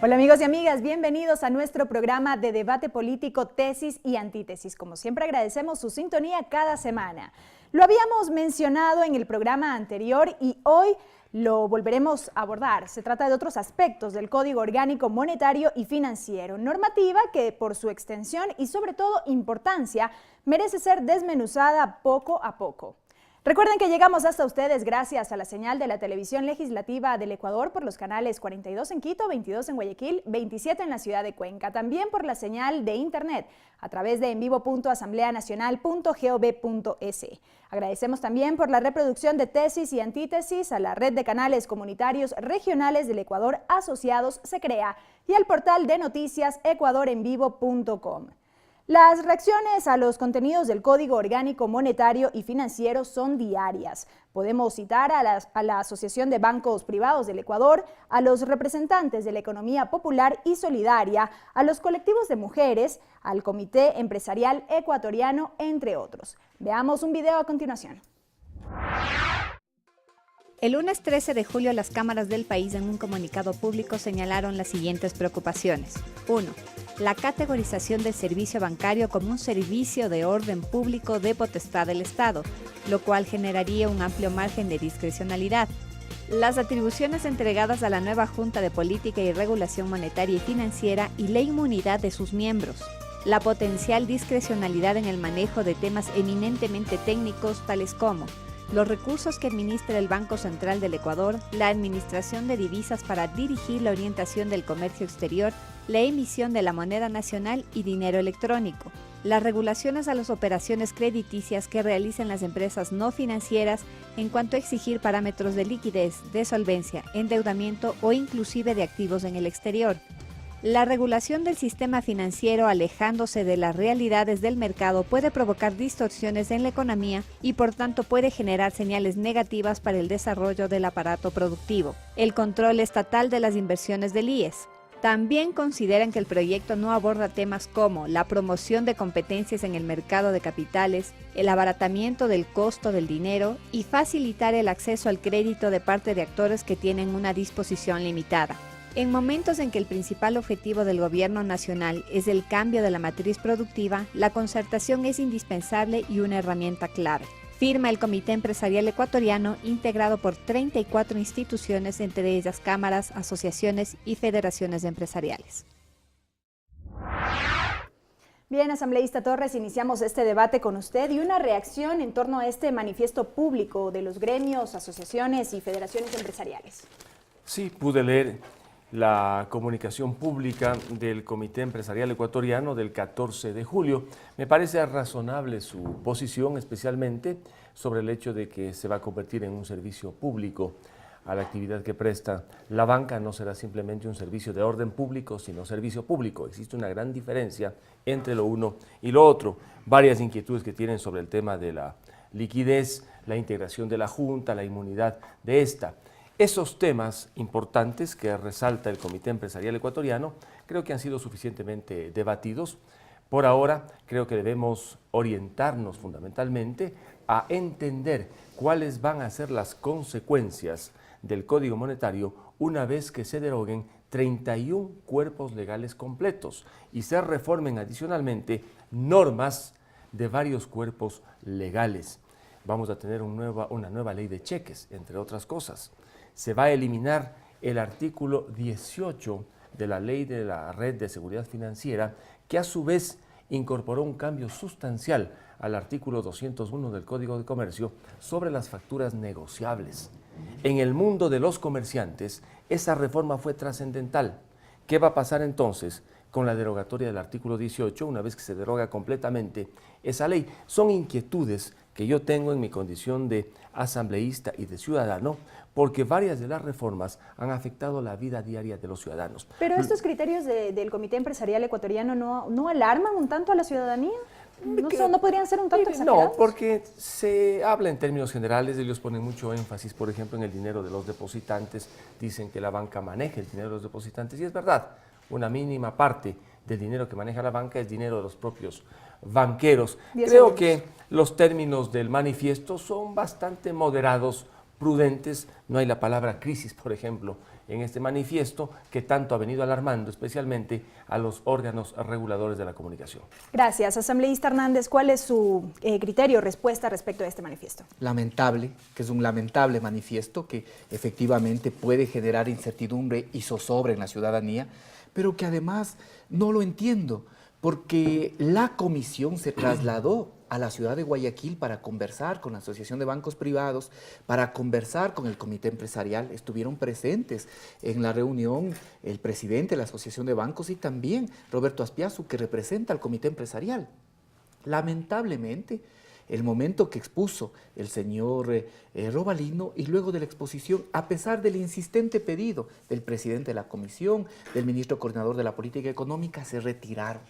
Hola amigos y amigas, bienvenidos a nuestro programa de debate político Tesis y Antítesis. Como siempre agradecemos su sintonía cada semana. Lo habíamos mencionado en el programa anterior y hoy lo volveremos a abordar. Se trata de otros aspectos del Código Orgánico Monetario y Financiero, normativa que por su extensión y sobre todo importancia merece ser desmenuzada poco a poco. Recuerden que llegamos hasta ustedes gracias a la señal de la televisión legislativa del Ecuador por los canales 42 en Quito, 22 en Guayaquil, 27 en la ciudad de Cuenca. También por la señal de internet a través de envivo.asambleanacional.gov.es. Agradecemos también por la reproducción de Tesis y Antítesis a la red de canales comunitarios regionales del Ecuador asociados SECREA y al portal de noticias ecuadorenvivo.com. Las reacciones a los contenidos del Código Orgánico Monetario y Financiero son diarias. Podemos citar a la Asociación de Bancos Privados del Ecuador, a los representantes de la economía popular y solidaria, a los colectivos de mujeres, al Comité Empresarial Ecuatoriano, entre otros. Veamos un video a continuación. El lunes 13 de julio, las cámaras del país en un comunicado público señalaron las siguientes preocupaciones. 1. La categorización del servicio bancario como un servicio de orden público de potestad del Estado, lo cual generaría un amplio margen de discrecionalidad. Las atribuciones entregadas a la nueva Junta de Política y Regulación Monetaria y Financiera y la inmunidad de sus miembros. La potencial discrecionalidad en el manejo de temas eminentemente técnicos tales como los recursos que administra el Banco Central del Ecuador, la administración de divisas para dirigir la orientación del comercio exterior, la emisión de la moneda nacional y dinero electrónico, las regulaciones a las operaciones crediticias que realicen las empresas no financieras en cuanto a exigir parámetros de liquidez, de solvencia, endeudamiento o inclusive de activos en el exterior. La regulación del sistema financiero alejándose de las realidades del mercado puede provocar distorsiones en la economía y por tanto puede generar señales negativas para el desarrollo del aparato productivo. El control estatal de las inversiones del IES. También consideran que el proyecto no aborda temas como la promoción de competencias en el mercado de capitales, el abaratamiento del costo del dinero y facilitar el acceso al crédito de parte de actores que tienen una disposición limitada. En momentos en que el principal objetivo del gobierno nacional es el cambio de la matriz productiva, la concertación es indispensable y una herramienta clave. Firma el Comité Empresarial Ecuatoriano, integrado por 34 instituciones, entre ellas cámaras, asociaciones y federaciones empresariales. Bien, asambleísta Torres, iniciamos este debate con usted y una reacción en torno a este manifiesto público de los gremios, asociaciones y federaciones empresariales. Sí, pude leer la comunicación pública del Comité Empresarial Ecuatoriano del 14 de julio. Me parece razonable su posición, especialmente sobre el hecho de que se va a convertir en un servicio público a la actividad que presta la banca. No será simplemente un servicio de orden público, sino servicio público. Existe una gran diferencia entre lo uno y lo otro. Varias inquietudes que tienen sobre el tema de la liquidez, la integración de la Junta, la inmunidad de esta. Esos temas importantes que resalta el Comité Empresarial Ecuatoriano creo que han sido suficientemente debatidos. Por ahora creo que debemos orientarnos fundamentalmente a entender cuáles van a ser las consecuencias del Código Monetario una vez que se deroguen 31 cuerpos legales completos y se reformen adicionalmente normas de varios cuerpos legales. Vamos a tener una nueva ley de cheques, entre otras cosas. Se va a eliminar el artículo 18 de la Ley de la Red de Seguridad Financiera, que a su vez incorporó un cambio sustancial al artículo 201 del Código de Comercio sobre las facturas negociables. En el mundo de los comerciantes, esa reforma fue trascendental. ¿Qué va a pasar entonces con la derogatoria del artículo 18 una vez que se deroga completamente esa ley? Son inquietudes que yo tengo en mi condición de asambleísta y de ciudadano, porque varias de las reformas han afectado la vida diaria de los ciudadanos. Pero estos criterios del Comité Empresarial Ecuatoriano no alarman un tanto a la ciudadanía. ¿No podrían ser un tanto exagerados? No, porque se habla en términos generales, ellos ponen mucho énfasis, por ejemplo, en el dinero de los depositantes, dicen que la banca maneja el dinero de los depositantes, y es verdad, una mínima parte del dinero que maneja la banca es dinero de los propios banqueros. Creo que los términos del manifiesto son bastante moderados, prudentes. No hay la palabra crisis, por ejemplo, en este manifiesto que tanto ha venido alarmando especialmente a los órganos reguladores de la comunicación. Gracias. Asambleísta Hernández, ¿cuál es su criterio o respuesta respecto a este manifiesto? Lamentable, que es un lamentable manifiesto que efectivamente puede generar incertidumbre y zozobra en la ciudadanía, pero que además no lo entiendo, porque la comisión se trasladó a la ciudad de Guayaquil para conversar con la Asociación de Bancos Privados, para conversar con el Comité Empresarial. Estuvieron presentes en la reunión el presidente de la Asociación de Bancos y también Roberto Aspiazu, que representa al Comité Empresarial. Lamentablemente, el momento que expuso el señor Robalino y luego de la exposición, a pesar del insistente pedido del presidente de la comisión, del ministro coordinador de la política económica, se retiraron.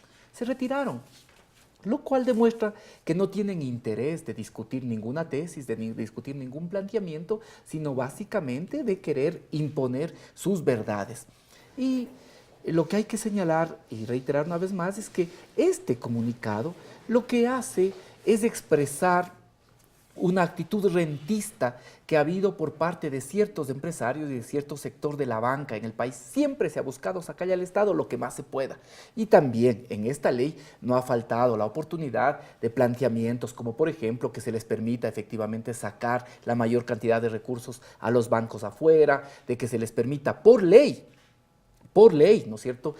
Lo cual demuestra que no tienen interés de discutir ninguna tesis, de discutir ningún planteamiento, sino básicamente de querer imponer sus verdades. Y lo que hay que señalar y reiterar una vez más es que este comunicado lo que hace es expresar una actitud rentista que ha habido por parte de ciertos empresarios y de cierto sector de la banca en el país. Siempre se ha buscado sacarle al Estado lo que más se pueda. Y también en esta ley no ha faltado la oportunidad de planteamientos como, por ejemplo, que se les permita efectivamente sacar la mayor cantidad de recursos a los bancos afuera, de que se les permita por ley, ¿no es cierto?,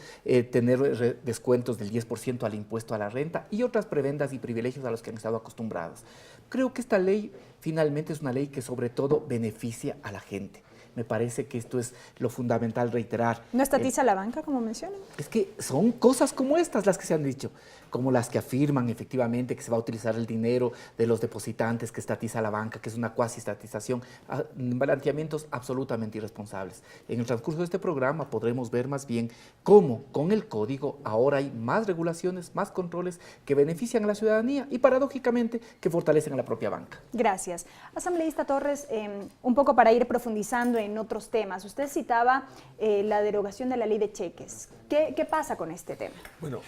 tener descuentos del 10% al impuesto a la renta y otras prebendas y privilegios a los que han estado acostumbrados. Creo que esta ley finalmente es una ley que sobre todo beneficia a la gente. Me parece que esto es lo fundamental reiterar. ¿No estatiza la banca, como mencionan? Es que son cosas como estas las que se han dicho, como las que afirman efectivamente que se va a utilizar el dinero de los depositantes, que estatiza la banca, que es una cuasi estatización, planteamientos absolutamente irresponsables. En el transcurso de este programa podremos ver más bien cómo con el código ahora hay más regulaciones, más controles que benefician a la ciudadanía y paradójicamente que fortalecen a la propia banca. Gracias. Asambleísta Torres, un poco para ir profundizando en otros temas. Usted citaba la derogación de la ley de cheques. ¿Qué pasa con este tema? Bueno,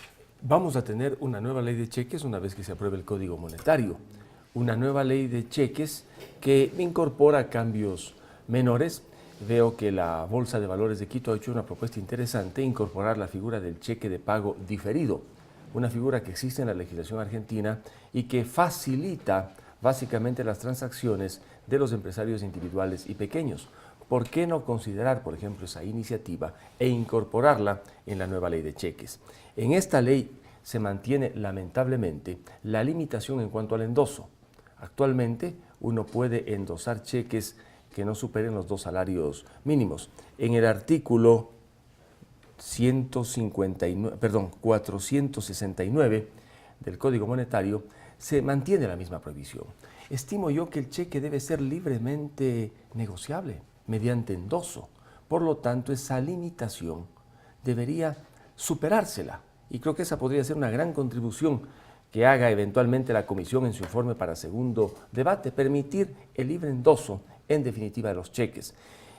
vamos a tener una nueva ley de cheques una vez que se apruebe el Código Monetario. Una nueva ley de cheques que incorpora cambios menores. Veo que la Bolsa de Valores de Quito ha hecho una propuesta interesante, incorporar la figura del cheque de pago diferido, una figura que existe en la legislación argentina y que facilita básicamente las transacciones de los empresarios individuales y pequeños. ¿Por qué no considerar, por ejemplo, esa iniciativa e incorporarla en la nueva ley de cheques? En esta ley se mantiene lamentablemente la limitación en cuanto al endoso. Actualmente uno puede endosar cheques que no superen los 2 salarios mínimos. En el artículo 469 del Código Monetario se mantiene la misma prohibición. Estimo yo que el cheque debe ser libremente negociable mediante endoso. Por lo tanto, esa limitación debería superársela. Y creo que esa podría ser una gran contribución que haga eventualmente la Comisión en su informe para segundo debate, permitir el libre endoso, en definitiva, de los cheques.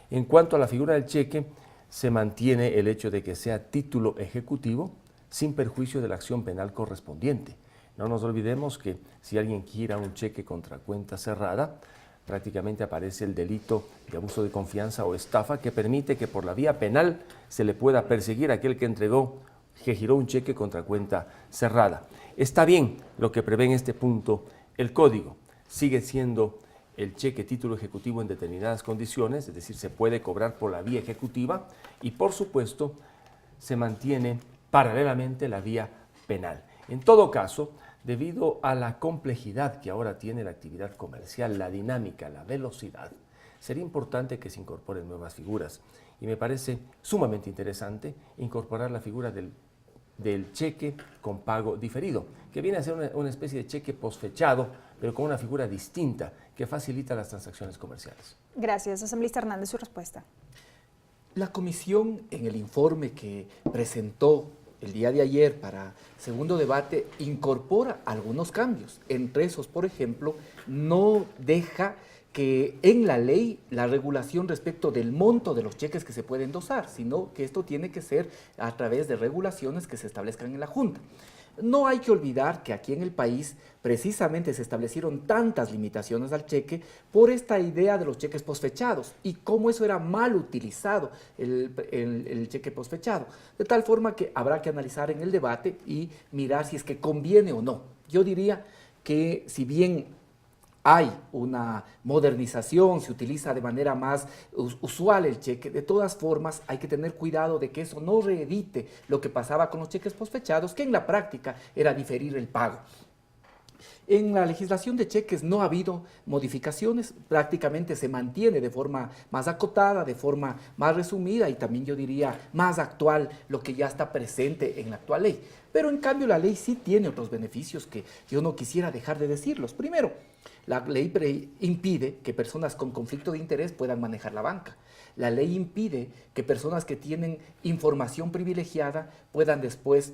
En cuanto a la figura del cheque, se mantiene el hecho de que sea título ejecutivo sin perjuicio de la acción penal correspondiente. No nos olvidemos que si alguien quiera un cheque contra cuenta cerrada, prácticamente aparece el delito de abuso de confianza o estafa que permite que por la vía penal se le pueda perseguir a aquel que giró un cheque contra cuenta cerrada. Está bien lo que prevé en este punto el código. Sigue siendo el cheque título ejecutivo en determinadas condiciones, es decir, se puede cobrar por la vía ejecutiva y por supuesto se mantiene paralelamente la vía penal. En todo caso, debido a la complejidad que ahora tiene la actividad comercial, la dinámica, la velocidad, sería importante que se incorporen nuevas figuras. Y me parece sumamente interesante incorporar la figura del cheque con pago diferido, que viene a ser una especie de cheque posfechado, pero con una figura distinta que facilita las transacciones comerciales. Gracias. Asambleísta Hernández, su respuesta. La comisión, en el informe que presentó el día de ayer para segundo debate, incorpora algunos cambios. Entre esos, por ejemplo, no deja que en la ley la regulación respecto del monto de los cheques que se pueden endosar, sino que esto tiene que ser a través de regulaciones que se establezcan en la Junta. No hay que olvidar que aquí en el país precisamente se establecieron tantas limitaciones al cheque por esta idea de los cheques posfechados y cómo eso era mal utilizado, el cheque posfechado. De tal forma que habrá que analizar en el debate y mirar si es que conviene o no. Yo diría que si bien hay una modernización, se utiliza de manera más usual el cheque, de todas formas hay que tener cuidado de que eso no reedite lo que pasaba con los cheques posfechados, que en la práctica era diferir el pago. En la legislación de cheques no ha habido modificaciones, prácticamente se mantiene de forma más acotada, de forma más resumida y también yo diría más actual lo que ya está presente en la actual ley. Pero en cambio la ley sí tiene otros beneficios que yo no quisiera dejar de decirlos. Primero, la ley impide que personas con conflicto de interés puedan manejar la banca. La ley impide que personas que tienen información privilegiada puedan después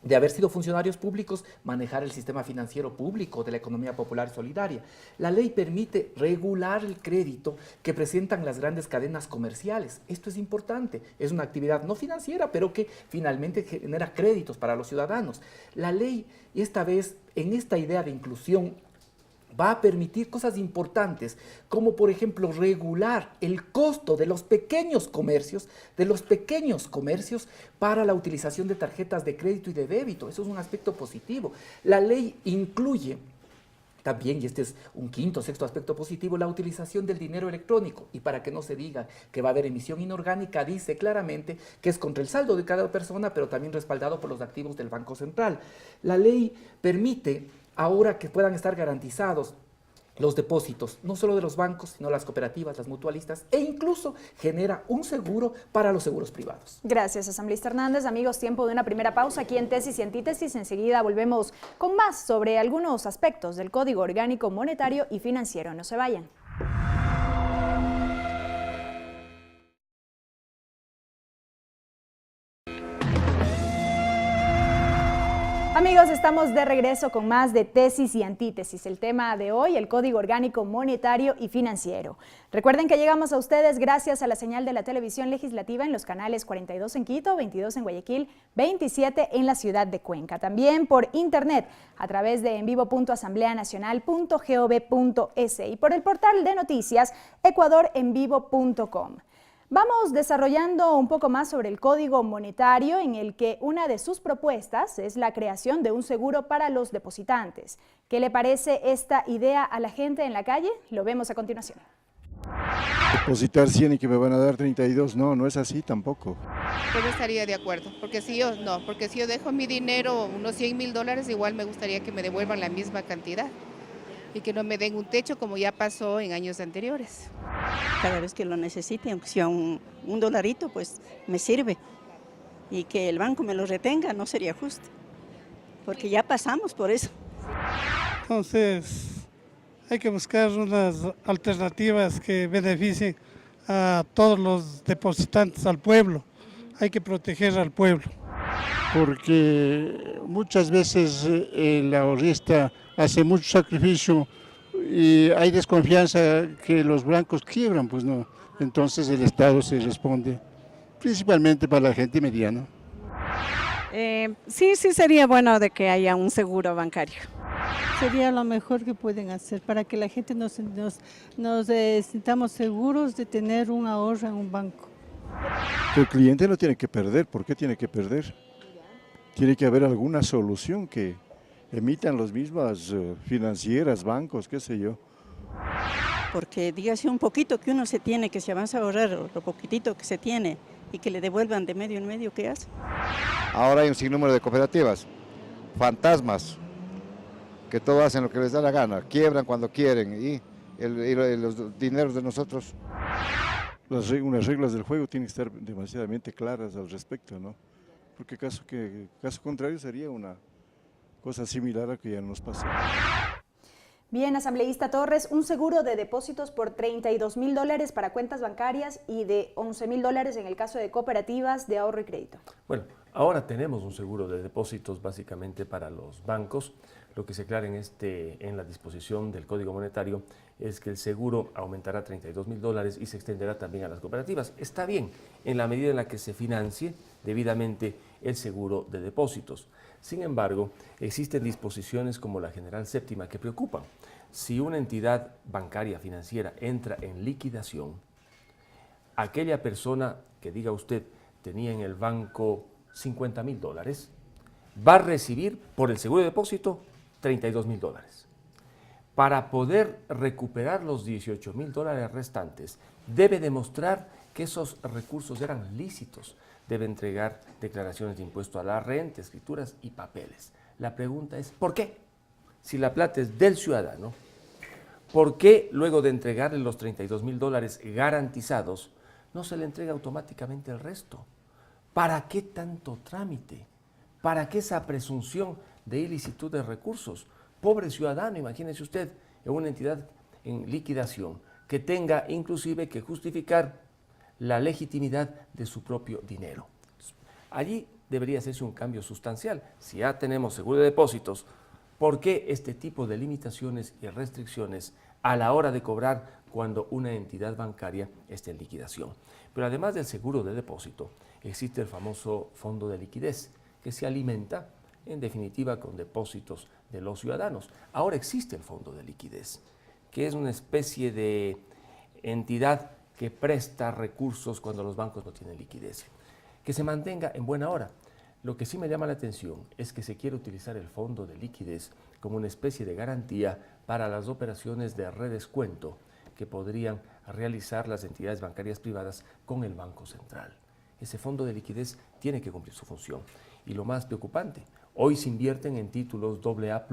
de haber sido funcionarios públicos, manejar el sistema financiero público de la economía popular solidaria. La ley permite regular el crédito que presentan las grandes cadenas comerciales. Esto es importante, es una actividad no financiera, pero que finalmente genera créditos para los ciudadanos. La ley, esta vez, en esta idea de inclusión, va a permitir cosas importantes, como por ejemplo regular el costo de los pequeños comercios para la utilización de tarjetas de crédito y de débito. Eso es un aspecto positivo. La ley incluye también, y este es un quinto, sexto aspecto positivo, la utilización del dinero electrónico. Y para que no se diga que va a haber emisión inorgánica, dice claramente que es contra el saldo de cada persona, pero también respaldado por los activos del Banco Central. La ley permite ahora que puedan estar garantizados los depósitos, no solo de los bancos, sino las cooperativas, las mutualistas, e incluso genera un seguro para los seguros privados. Gracias, asambleísta Hernández. Amigos, tiempo de una primera pausa aquí en Tesis y Antítesis. Enseguida volvemos con más sobre algunos aspectos del Código Orgánico Monetario y Financiero. No se vayan. Amigos, estamos de regreso con más de Tesis y Antítesis. El tema de hoy, el Código Orgánico Monetario y Financiero. Recuerden que llegamos a ustedes gracias a la señal de la televisión legislativa en los canales 42 en Quito, 22 en Guayaquil, 27 en la ciudad de Cuenca. También por internet a través de envivo.asambleanacional.gov.es y por el portal de noticias ecuadorenvivo.com. Vamos desarrollando un poco más sobre el Código Monetario, en el que una de sus propuestas es la creación de un seguro para los depositantes. ¿Qué le parece esta idea a la gente en la calle? Lo vemos a continuación. Depositar 100 y que me van a dar 32, no es así tampoco. Yo no estaría de acuerdo, porque si yo dejo mi dinero, unos $100.000, igual me gustaría que me devuelvan la misma cantidad y que no me den un techo como ya pasó en años anteriores. Cada vez que lo necesite, aunque sea un dolarito, pues me sirve. Y que el banco me lo retenga no sería justo, porque ya pasamos por eso. Entonces, hay que buscar unas alternativas que beneficien a todos los depositantes, al pueblo. Hay que proteger al pueblo. Porque muchas veces el ahorrista hace mucho sacrificio y hay desconfianza que los bancos quiebran, pues no. Entonces el Estado se responde, principalmente para la gente mediana. Sí sería bueno de que haya un seguro bancario. Sería lo mejor que pueden hacer para que la gente nos sintamos seguros de tener un ahorro en un banco. El cliente no tiene que perder. ¿Por qué tiene que perder? Tiene que haber alguna solución que emitan las mismas financieras, bancos, qué sé yo. Porque dígase un poquito que uno se tiene, que se avanza a ahorrar, lo poquitito que se tiene, y que le devuelvan de medio en medio, ¿qué hace? Ahora hay un sinnúmero de cooperativas, fantasmas, que todo hacen lo que les da la gana, quiebran cuando quieren y los dineros de nosotros. Unas reglas del juego tienen que estar demasiadamente claras al respecto, ¿no? Porque caso contrario sería una cosa similar a que ya nos pasó. Bien, asambleísta Torres, un seguro de depósitos por $32.000 para cuentas bancarias y de $11.000 en el caso de cooperativas de ahorro y crédito. Bueno, ahora tenemos un seguro de depósitos básicamente para los bancos. Lo que se aclara en la disposición del Código Monetario es que el seguro aumentará a $32.000 y se extenderá también a las cooperativas. Está bien, en la medida en la que se financie debidamente el seguro de depósitos. Sin embargo, existen disposiciones como la General Séptima que preocupan. Si una entidad bancaria financiera entra en liquidación, aquella persona que diga usted tenía en el banco $50,000, va a recibir por el seguro de depósito $32,000. Para poder recuperar los $18,000 restantes, debe demostrar que esos recursos eran lícitos. Debe entregar declaraciones de impuesto a la renta, escrituras y papeles. La pregunta es, ¿por qué? Si la plata es del ciudadano, ¿por qué luego de entregarle los $32,000 garantizados, no se le entrega automáticamente el resto? ¿Para qué tanto trámite? ¿Para qué esa presunción de ilicitud de recursos? Pobre ciudadano, imagínese usted, en una entidad en liquidación que tenga inclusive que justificar la legitimidad de su propio dinero. Allí debería hacerse un cambio sustancial. Si ya tenemos seguro de depósitos, ¿por qué este tipo de limitaciones y restricciones a la hora de cobrar cuando una entidad bancaria esté en liquidación? Pero además del seguro de depósito, existe el famoso fondo de liquidez, que se alimenta, en definitiva, con depósitos de los ciudadanos. Ahora existe el fondo de liquidez, que es una especie de entidad que presta recursos cuando los bancos no tienen liquidez. Que se mantenga en buena hora. Lo que sí me llama la atención es que se quiere utilizar el fondo de liquidez como una especie de garantía para las operaciones de redescuento que podrían realizar las entidades bancarias privadas con el Banco Central. Ese fondo de liquidez tiene que cumplir su función. Y lo más preocupante, hoy se invierten en títulos AA+,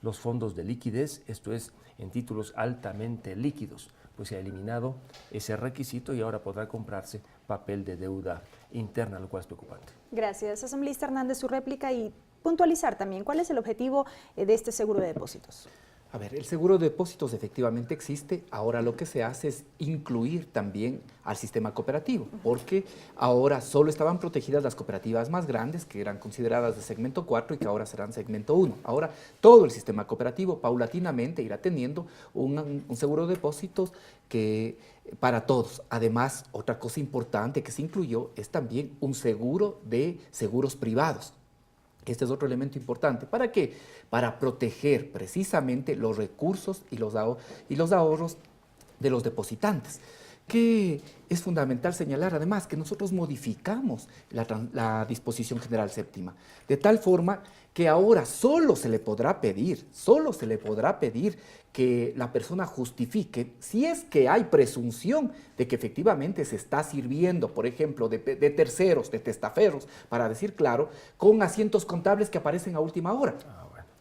los fondos de liquidez, esto es, en títulos altamente líquidos, pues se ha eliminado ese requisito y ahora podrá comprarse papel de deuda interna, lo cual es preocupante. Gracias, asambleísta Hernández, su réplica y puntualizar también cuál es el objetivo de este seguro de depósitos. A ver, el seguro de depósitos efectivamente existe, ahora lo que se hace es incluir también al sistema cooperativo, porque ahora solo estaban protegidas las cooperativas más grandes, que eran consideradas de segmento 4 y que ahora serán segmento 1. Ahora todo el sistema cooperativo paulatinamente irá teniendo un seguro de depósitos que para todos. Además, otra cosa importante que se incluyó es también un seguro de seguros privados. Este es otro elemento importante. ¿Para qué? Para proteger precisamente los recursos y los ahorros de los depositantes. Que es fundamental señalar además que nosotros modificamos la disposición general séptima, de tal forma que ahora solo se le podrá pedir que la persona justifique si es que hay presunción de que efectivamente se está sirviendo, por ejemplo, de terceros, de testaferros, para decir claro, con asientos contables que aparecen a última hora,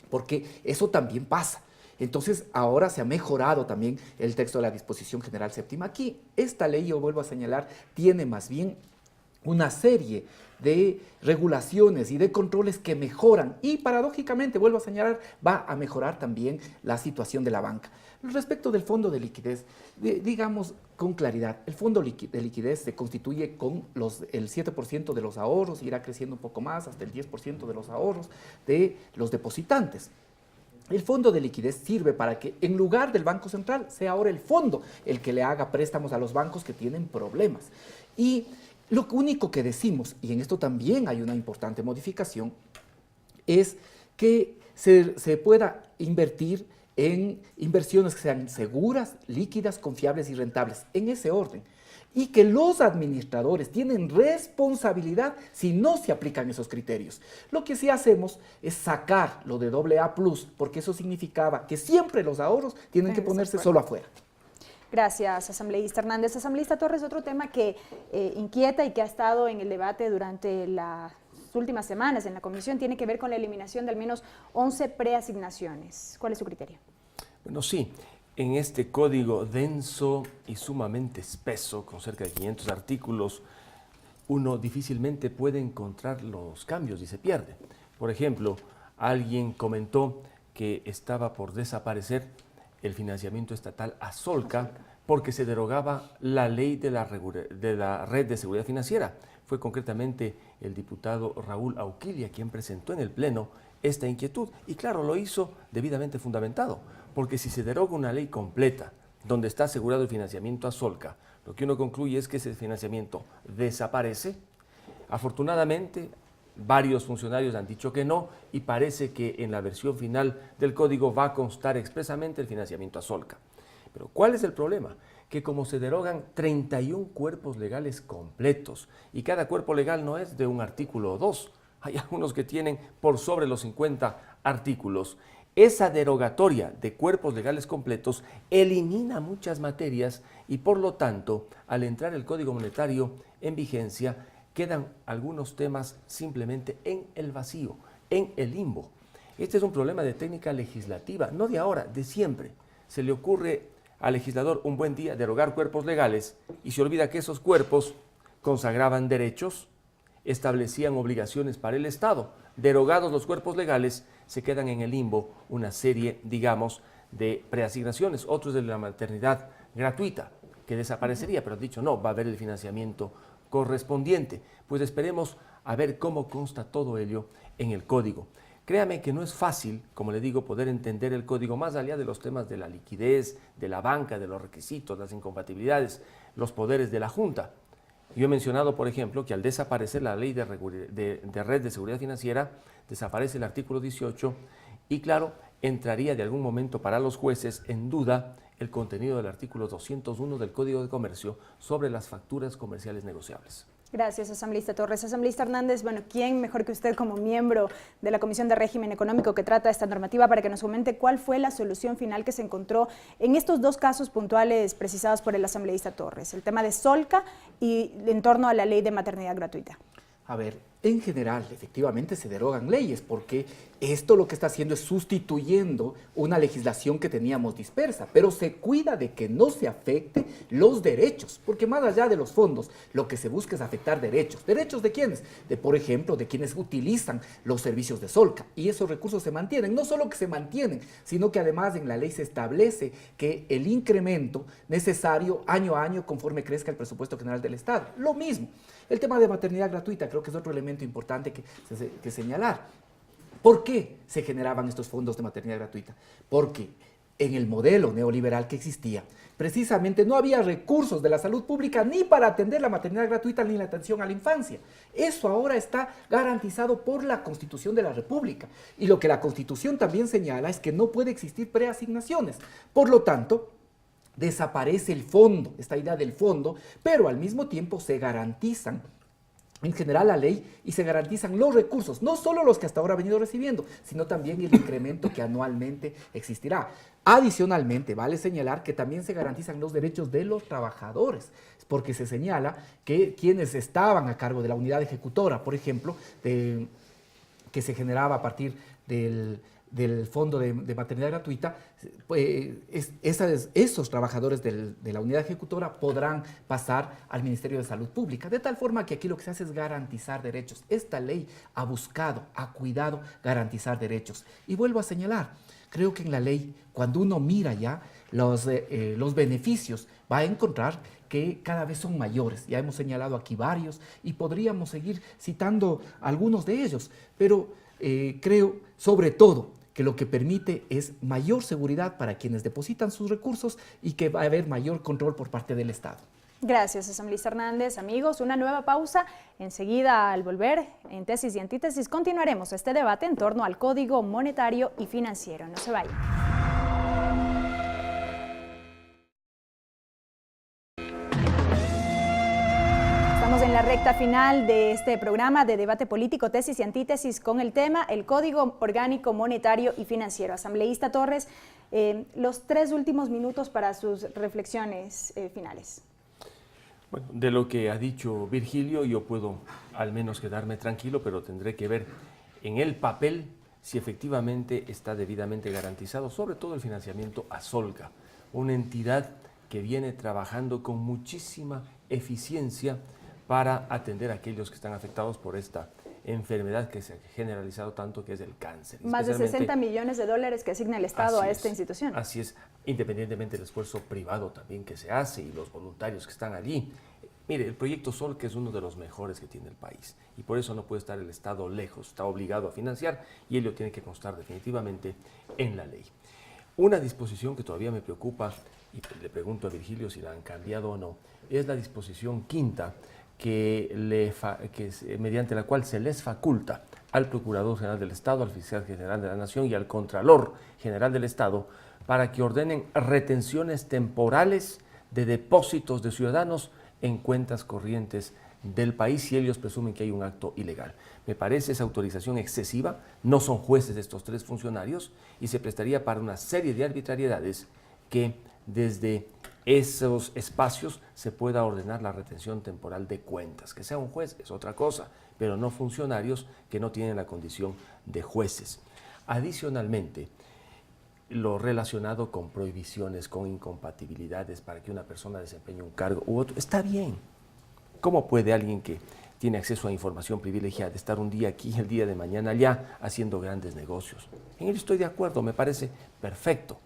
porque eso también pasa. Entonces, ahora se ha mejorado también el texto de la disposición general séptima. Aquí, esta ley, yo vuelvo a señalar, tiene más bien una serie de regulaciones y de controles que mejoran y, paradójicamente, vuelvo a señalar, va a mejorar también la situación de la banca. Respecto del fondo de liquidez, digamos con claridad, el fondo de liquidez se constituye con el 7% de los ahorros, irá creciendo un poco más, hasta el 10% de los ahorros de los depositantes. El fondo de liquidez sirve para que en lugar del Banco Central sea ahora el fondo el que le haga préstamos a los bancos que tienen problemas. Y lo único que decimos, y en esto también hay una importante modificación, es que se pueda invertir en inversiones que sean seguras, líquidas, confiables y rentables, en ese orden. Y que los administradores tienen responsabilidad si no se aplican esos criterios. Lo que sí hacemos es sacar lo de AA+, porque eso significaba que siempre los ahorros tienen que ponerse solo afuera. Gracias, asambleísta Hernández. Asambleísta Torres, otro tema que inquieta y que ha estado en el debate durante las últimas semanas en la comisión tiene que ver con la eliminación de al menos 11 preasignaciones. ¿Cuál es su criterio? Bueno, sí. En este código denso y sumamente espeso, con cerca de 500 artículos, uno difícilmente puede encontrar los cambios y se pierde. Por ejemplo, alguien comentó que estaba por desaparecer el financiamiento estatal a Solca porque se derogaba la ley de la Red de Seguridad Financiera. Fue concretamente el diputado Raúl Auquilia quien presentó en el Pleno esta inquietud. Y claro, lo hizo debidamente fundamentado, porque si se deroga una ley completa donde está asegurado el financiamiento a Solca, lo que uno concluye es que ese financiamiento desaparece. Afortunadamente, Varios funcionarios han dicho que no y parece que en la versión final del código va a constar expresamente el financiamiento a Solca. Pero ¿cuál es el problema? Que como se derogan 31 cuerpos legales completos y cada cuerpo legal no es de un artículo o dos, hay algunos que tienen por sobre los 50 artículos. Esa derogatoria de cuerpos legales completos elimina muchas materias y por lo tanto, al entrar el Código Monetario en vigencia, quedan algunos temas simplemente en el vacío, en el limbo. Este es un problema de técnica legislativa, no de ahora, de siempre. Se le ocurre al legislador un buen día derogar cuerpos legales y se olvida que esos cuerpos consagraban derechos, establecían obligaciones para el Estado. Derogados los cuerpos legales, se quedan en el limbo una serie, digamos, de preasignaciones. Otros de la maternidad gratuita, que desaparecería, pero han dicho no, va a haber el financiamiento correspondiente. Pues esperemos a ver cómo consta todo ello en el código. Créame que no es fácil, como le digo, poder entender el código más allá de los temas de la liquidez, de la banca, de los requisitos, las incompatibilidades, los poderes de la Junta. Yo he mencionado, por ejemplo, que al desaparecer la ley de red de seguridad financiera, desaparece el artículo 18 y, claro, entraría de algún momento para los jueces en duda el contenido del artículo 201 del Código de Comercio sobre las facturas comerciales negociables. Gracias, asambleísta Torres. Asambleísta Hernández, bueno, ¿quién mejor que usted como miembro de la Comisión de Régimen Económico que trata esta normativa para que nos comente cuál fue la solución final que se encontró en estos dos casos puntuales precisados por el asambleísta Torres? El tema de Solca y en torno a la ley de maternidad gratuita. A ver, en general, efectivamente se derogan leyes, porque esto lo que está haciendo es sustituyendo una legislación que teníamos dispersa, pero se cuida de que no se afecte los derechos, porque más allá de los fondos, lo que se busca es afectar derechos. ¿Derechos de quiénes? De, por ejemplo, de quienes utilizan los servicios de Solca, y esos recursos se mantienen. No solo que se mantienen, sino que además en la ley se establece que el incremento necesario año a año conforme crezca el presupuesto general del Estado. Lo mismo. El tema de maternidad gratuita creo que es otro elemento importante que señalar. ¿Por qué se generaban estos fondos de maternidad gratuita? Porque en el modelo neoliberal que existía, precisamente no había recursos de la salud pública ni para atender la maternidad gratuita ni la atención a la infancia. Eso ahora está garantizado por la Constitución de la República. Y lo que la Constitución también señala es que no puede existir preasignaciones. Por lo tanto, desaparece el fondo, esta idea del fondo, pero al mismo tiempo se garantizan en general la ley y se garantizan los recursos, no solo los que hasta ahora ha venido recibiendo, sino también el incremento que anualmente existirá. Adicionalmente, vale señalar que también se garantizan los derechos de los trabajadores, porque se señala que quienes estaban a cargo de la unidad ejecutora, por ejemplo, que se generaba a partir del fondo de maternidad gratuita, pues esos trabajadores de la unidad ejecutora podrán pasar al Ministerio de Salud Pública, de tal forma que aquí lo que se hace es garantizar derechos. Esta ley ha buscado, ha cuidado garantizar derechos. Y vuelvo a señalar, creo que en la ley, cuando uno mira ya los beneficios, va a encontrar que cada vez son mayores. Ya hemos señalado aquí varios y podríamos seguir citando algunos de ellos, pero creo sobre todo que lo que permite es mayor seguridad para quienes depositan sus recursos y que va a haber mayor control por parte del Estado. Gracias, asambleísta Hernández. Amigos, una nueva pausa. Enseguida, al volver, en Tesis y Antítesis, continuaremos este debate en torno al Código Monetario y Financiero. No se vayan. Estamos en la recta final de este programa de debate político, tesis y antítesis con el tema el Código Orgánico Monetario y Financiero. Asambleísta Torres, los 3 últimos minutos para sus reflexiones finales. Bueno, de lo que ha dicho Virgilio, yo puedo al menos quedarme tranquilo, pero tendré que ver en el papel si efectivamente está debidamente garantizado, sobre todo el financiamiento a Solca, una entidad que viene trabajando con muchísima eficiencia para atender a aquellos que están afectados por esta enfermedad que se ha generalizado tanto, que es el cáncer. Más de 60 millones de dólares que asigna el Estado a esta institución. Así es, independientemente del esfuerzo privado también que se hace y los voluntarios que están allí. Mire, el proyecto Solca es uno de los mejores que tiene el país y por eso no puede estar el Estado lejos, está obligado a financiar y ello tiene que constar definitivamente en la ley. Una disposición que todavía me preocupa, y le pregunto a Virgilio si la han cambiado o no, es la disposición quinta, mediante la cual se les faculta al Procurador General del Estado, al Fiscal General de la Nación y al Contralor General del Estado para que ordenen retenciones temporales de depósitos de ciudadanos en cuentas corrientes del país si ellos presumen que hay un acto ilegal. Me parece esa autorización excesiva, no son jueces estos 3 funcionarios y se prestaría para una serie de arbitrariedades que desde esos espacios se pueda ordenar la retención temporal de cuentas. Que sea un juez es otra cosa, pero no funcionarios que no tienen la condición de jueces. Adicionalmente, lo relacionado con prohibiciones, con incompatibilidades para que una persona desempeñe un cargo u otro, está bien. ¿Cómo puede alguien que tiene acceso a información privilegiada estar un día aquí y el día de mañana allá haciendo grandes negocios? En ello estoy de acuerdo, me parece perfecto.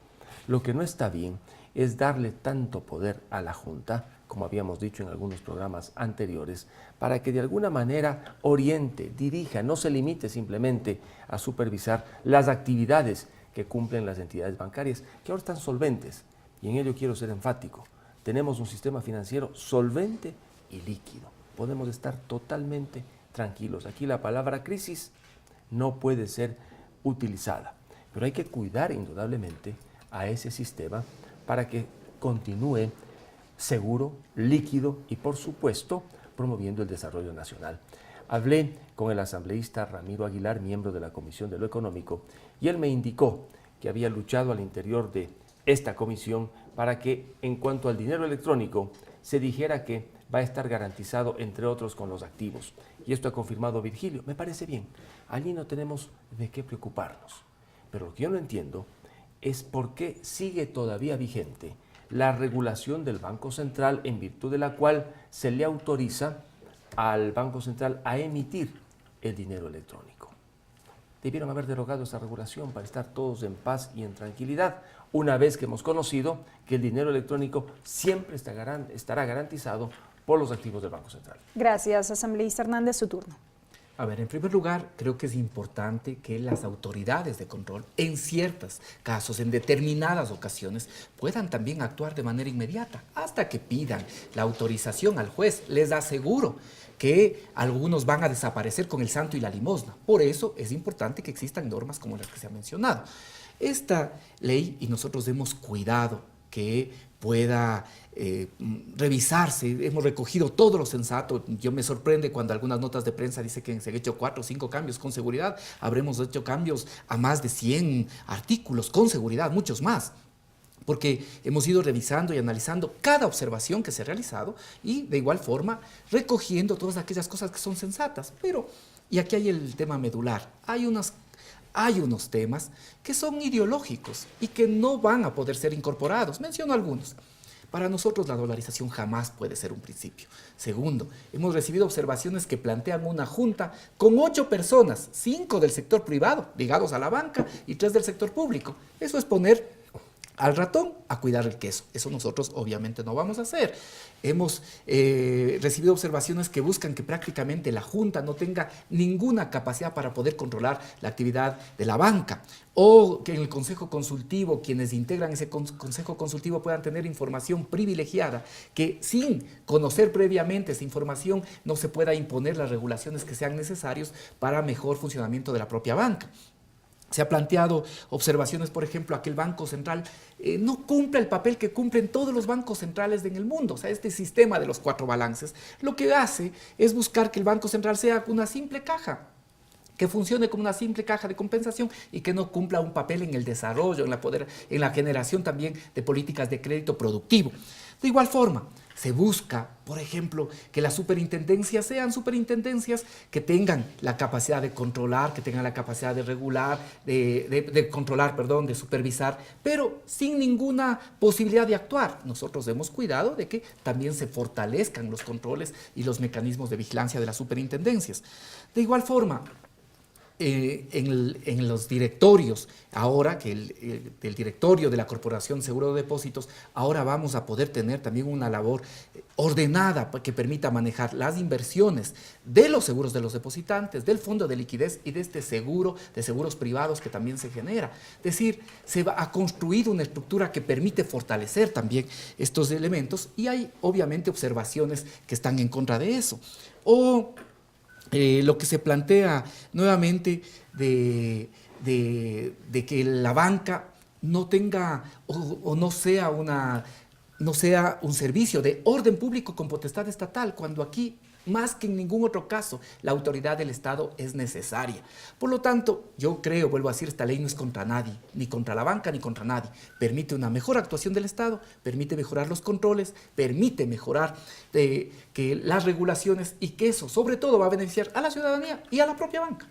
Lo que no está bien es darle tanto poder a la Junta, como habíamos dicho en algunos programas anteriores, para que de alguna manera oriente, dirija, no se limite simplemente a supervisar las actividades que cumplen las entidades bancarias, que ahora están solventes, y en ello quiero ser enfático. Tenemos un sistema financiero solvente y líquido. Podemos estar totalmente tranquilos. Aquí la palabra crisis no puede ser utilizada, pero hay que cuidar indudablemente a ese sistema para que continúe seguro, líquido y, por supuesto, promoviendo el desarrollo nacional. Hablé con el asambleísta Ramiro Aguilar, miembro de la Comisión de lo Económico, y él me indicó que había luchado al interior de esta comisión para que, en cuanto al dinero electrónico, se dijera que va a estar garantizado, entre otros, con los activos. Y esto ha confirmado Virgilio. Me parece bien. Allí no tenemos de qué preocuparnos. Pero lo que yo no entiendo es por qué sigue todavía vigente la regulación del Banco Central, en virtud de la cual se le autoriza al Banco Central a emitir el dinero electrónico. Debieron haber derogado esa regulación para estar todos en paz y en tranquilidad, una vez que hemos conocido que el dinero electrónico siempre estará garantizado por los activos del Banco Central. Gracias, asambleísta Hernández, su turno. A ver, en primer lugar, creo que es importante que las autoridades de control, en ciertos casos, en determinadas ocasiones, puedan también actuar de manera inmediata, hasta que pidan la autorización al juez. Les aseguro que algunos van a desaparecer con el santo y la limosna. Por eso es importante que existan normas como las que se han mencionado. Esta ley, y nosotros hemos cuidado que pueda revisarse, hemos recogido todo lo sensato. Yo me sorprende cuando algunas notas de prensa dicen que se han hecho 4 o 5 cambios. Con seguridad habremos hecho cambios a más de 100 artículos, con seguridad, muchos más, porque hemos ido revisando y analizando cada observación que se ha realizado y de igual forma recogiendo todas aquellas cosas que son sensatas. Pero, y aquí hay el tema medular, hay unos temas que son ideológicos y que no van a poder ser incorporados. Menciono algunos. Para nosotros la dolarización jamás puede ser un principio. Segundo, hemos recibido observaciones que plantean una junta con 8 personas, 5 del sector privado ligados a la banca y 3 del sector público. Eso es poner al ratón a cuidar el queso. Eso nosotros obviamente no vamos a hacer. Hemos recibido observaciones que buscan que prácticamente la Junta no tenga ninguna capacidad para poder controlar la actividad de la banca, o que en el Consejo Consultivo, quienes integran ese Consejo Consultivo puedan tener información privilegiada, que sin conocer previamente esa información no se pueda imponer las regulaciones que sean necesarias para mejor funcionamiento de la propia banca. Se ha planteado observaciones, por ejemplo, a que el Banco Central no cumple el papel que cumplen todos los bancos centrales en el mundo. O sea, este sistema de los 4 balances lo que hace es buscar que el Banco Central sea una simple caja, que funcione como una simple caja de compensación y que no cumpla un papel en el desarrollo, en la generación también de políticas de crédito productivo. De igual forma, se busca, por ejemplo, que las superintendencias sean superintendencias que tengan la capacidad de controlar, que tengan la capacidad de regular, de supervisar, pero sin ninguna posibilidad de actuar. Nosotros hemos cuidado de que también se fortalezcan los controles y los mecanismos de vigilancia de las superintendencias. De igual forma, en los directorios, ahora que el directorio de la Corporación Seguro de Depósitos, ahora vamos a poder tener también una labor ordenada que permita manejar las inversiones de los seguros de los depositantes, del fondo de liquidez y de este seguro de seguros privados que también se genera. Es decir, ha construido una estructura que permite fortalecer también estos elementos y hay obviamente observaciones que están en contra de eso. O lo que se plantea nuevamente de que la banca no tenga o no sea un servicio de orden público con potestad estatal, cuando aquí, más que en ningún otro caso, la autoridad del Estado es necesaria. Por lo tanto, yo creo, vuelvo a decir, esta ley no es contra nadie, ni contra la banca, ni contra nadie. Permite una mejor actuación del Estado, permite mejorar los controles, permite mejorar que las regulaciones y que eso, sobre todo, va a beneficiar a la ciudadanía y a la propia banca.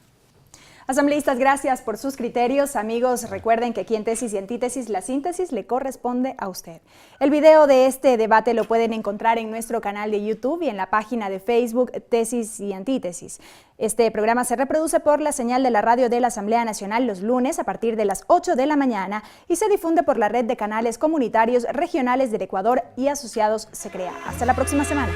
Asambleístas, gracias por sus criterios. Amigos, recuerden que aquí en Tesis y Antítesis la síntesis le corresponde a usted. El video de este debate lo pueden encontrar en nuestro canal de YouTube y en la página de Facebook Tesis y Antítesis. Este programa se reproduce por la señal de la radio de la Asamblea Nacional los lunes a partir de las 8 de la mañana y se difunde por la red de canales comunitarios regionales del Ecuador y asociados Se Crea. Hasta la próxima semana.